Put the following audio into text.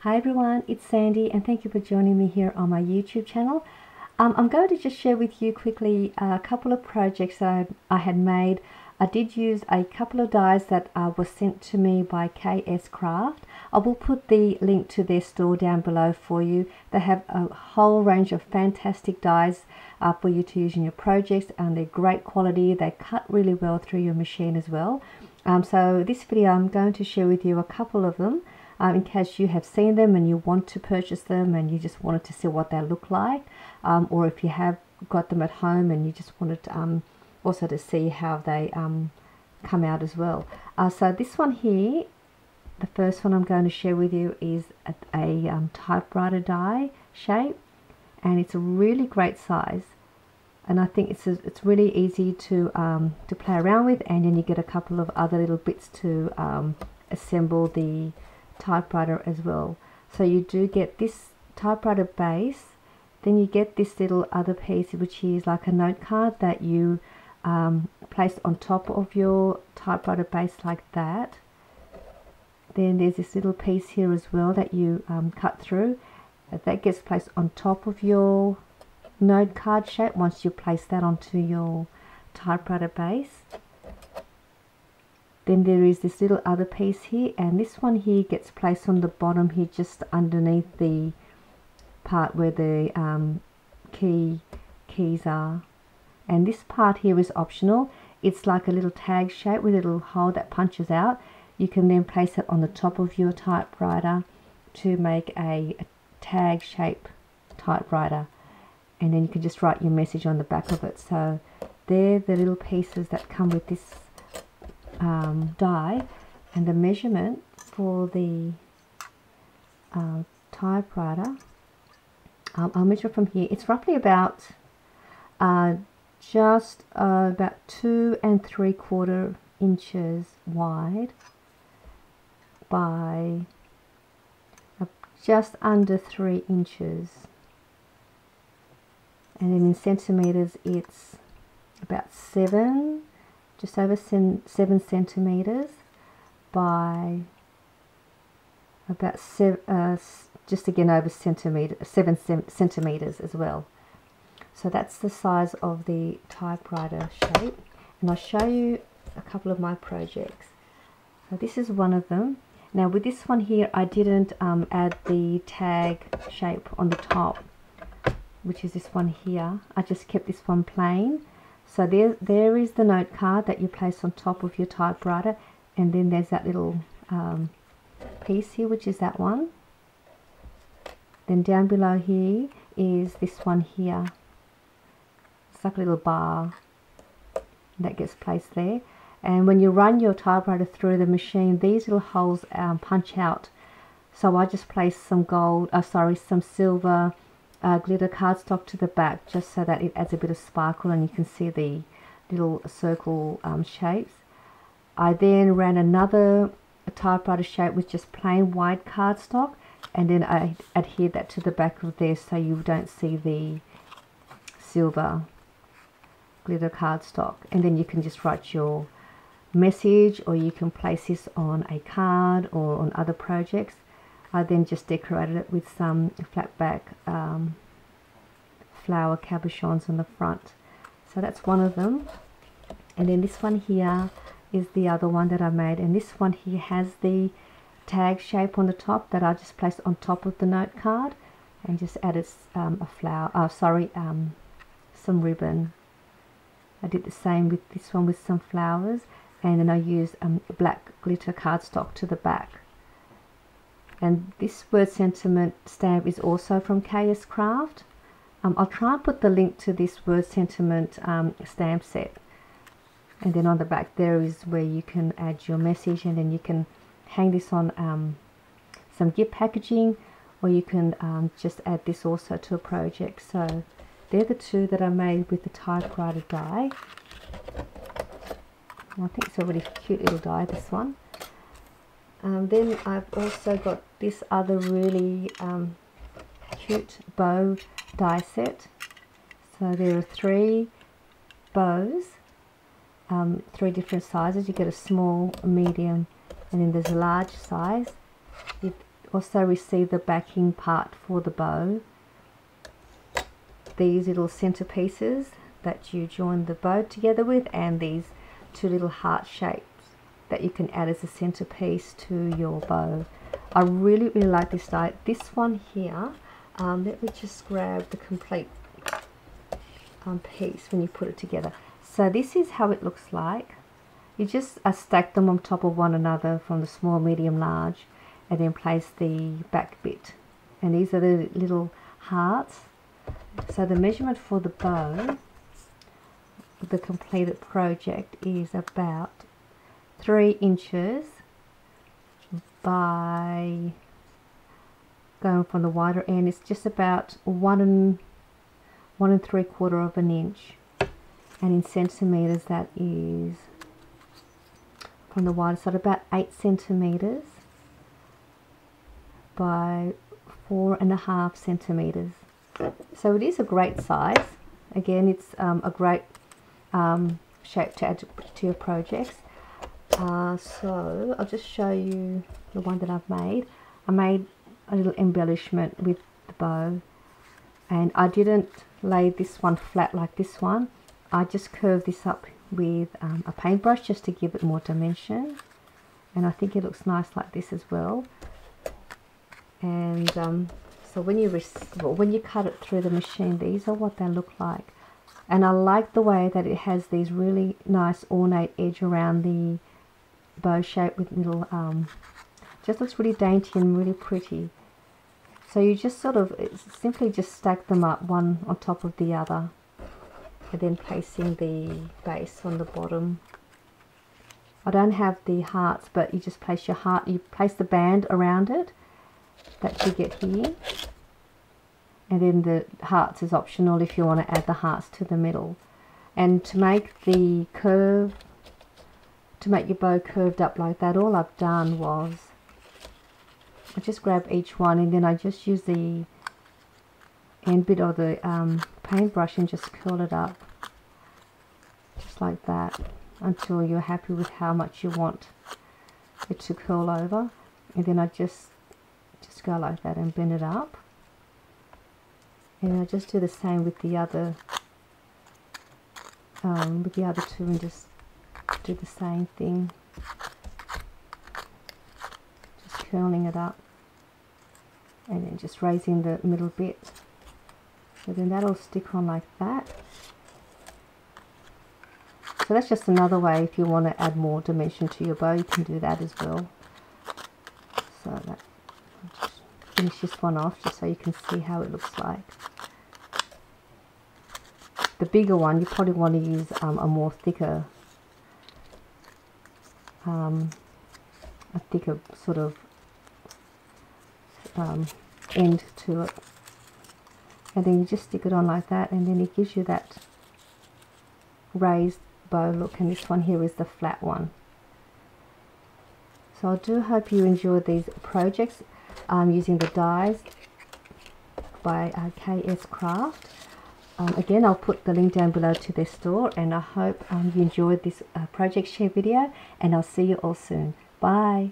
Hi everyone, it's Sandy and thank you for joining me here on my YouTube channel. I'm going to just share with you quickly a couple of projects that I had made. I did use a couple of dies that were sent to me by Kscraft. I will put the link to their store down below for you. They have a whole range of fantastic dies for you to use in your projects, and they're great quality. They cut really well through your machine as well. So this video I'm going to share with you a couple of them. In case you have seen them and you want to purchase them and you just wanted to see what they look like, or if you have got them at home and you just wanted to, also to see how they come out as well. So this one here, the first one I'm going to share with you is a typewriter die shape, and it's a really great size, and I think it's really easy to play around with, and then you get a couple of other little bits to assemble the typewriter as well. So you do get this typewriter base, then you get this little other piece which is like a note card that you place on top of your typewriter base like that. Then there's this little piece here as well that you cut through, that gets placed on top of your note card shape once you place that onto your typewriter base. Then there is this little other piece here, and this one here gets placed on the bottom here, just underneath the part where the keys are. And this part here is optional. It's like a little tag shape with a little hole that punches out. You can then place it on the top of your typewriter to make a tag shape typewriter, and then you can just write your message on the back of it. So they're the little pieces that come with this die, and the measurement for the typewriter, I'll measure from here. It's roughly about just about 2 3/4 inches wide by just under 3 inches, and then in centimeters it's about just over 7 centimeters by about just again over 7 centimeters as well. So that's the size of the typewriter shape, and I'll show you a couple of my projects. So this is one of them. Now with this one here, I didn't add the tag shape on the top, which is this one here. I just kept this one plain. So there is the note card that you place on top of your typewriter, and then there's that little piece here, which is that one. Then down below here is this one here. It's like a little bar that gets placed there. And when you run your typewriter through the machine, these little holes punch out. So I just placed some some silver glitter cardstock to the back, just so that it adds a bit of sparkle and you can see the little circle shapes. I then ran another typewriter shape with just plain white cardstock, and then I adhered that to the back of there so you don't see the silver glitter cardstock. And then you can just write your message, or you can place this on a card or on other projects. I then just decorated it with some flat back flower cabochons on the front. So that's one of them. And then this one here is the other one that I made, and this one here has the tag shape on the top that I just placed on top of the note card, and just added a flower, some ribbon. I did the same with this one with some flowers, and then I used black glitter cardstock to the back. And this word sentiment stamp is also from Kscraft. I'll try and put the link to this word sentiment stamp set, and then on the back there is where you can add your message, and then you can hang this on some gift packaging, or you can just add this also to a project. So they're the two that I made with the typewriter die. I think it's a really cute little die, this one. Then I've also got this other really cute bow die set. So there are 3 bows, 3 different sizes. You get a small, a medium, and then there's a large size. also receive the backing part for the bow. These little centerpieces that you join the bow together with, and these two little heart shapes that you can add as a centerpiece to your bow. I really like this die. This one here, let me just grab the complete piece when you put it together. So this is how it looks like. You just stack them on top of one another from the small, medium, large, and then place the back bit. And these are the little hearts. So the measurement for the bow, the completed project, is about 3 inches by, going from the wider end, it's just about 1 3/4 of an inch, and in centimeters that is, from the wider side, about 8 centimeters by 4.5 centimeters. So it is a great size. Again, it's a great shape to add to your projects. So I'll just show you the one that I've made. I made a little embellishment with the bow, and I didn't lay this one flat like this one. I just curved this up with a paintbrush just to give it more dimension, and I think it looks nice like this as well. And so when you cut it through the machine, these are what they look like. And I like the way that it has these really nice ornate edge around the bow shape with little, just looks really dainty and really pretty. So you just sort of simply just stack them up one on top of the other, and then placing the base on the bottom. I don't have the hearts, but you just place your heart, you place the band around it that you get here, and then the hearts is optional if you want to add the hearts to the middle. And to make the curve, to make your bow curved up like that, all I've done was I just grab each one, and then I just use the end bit of the paintbrush and just curl it up just like that until you're happy with how much you want it to curl over. And then I just go like that and bend it up, and I just do the same with the other two, and just do the same thing, just curling it up and then just raising the middle bit. So then that'll stick on like that. So that's just another way, if you want to add more dimension to your bow, you can do that as well. So that, I'll just finish this one off just so you can see how it looks like. The bigger one, you probably want to use a more thicker, sort of end to it, and then you just stick it on like that, and then it gives you that raised bow look. And this one here is the flat one. So I do hope you enjoyed these projects using the dies by Kscraft. Again, I'll put the link down below to their store, and I hope you enjoyed this project share video, and I'll see you all soon. Bye.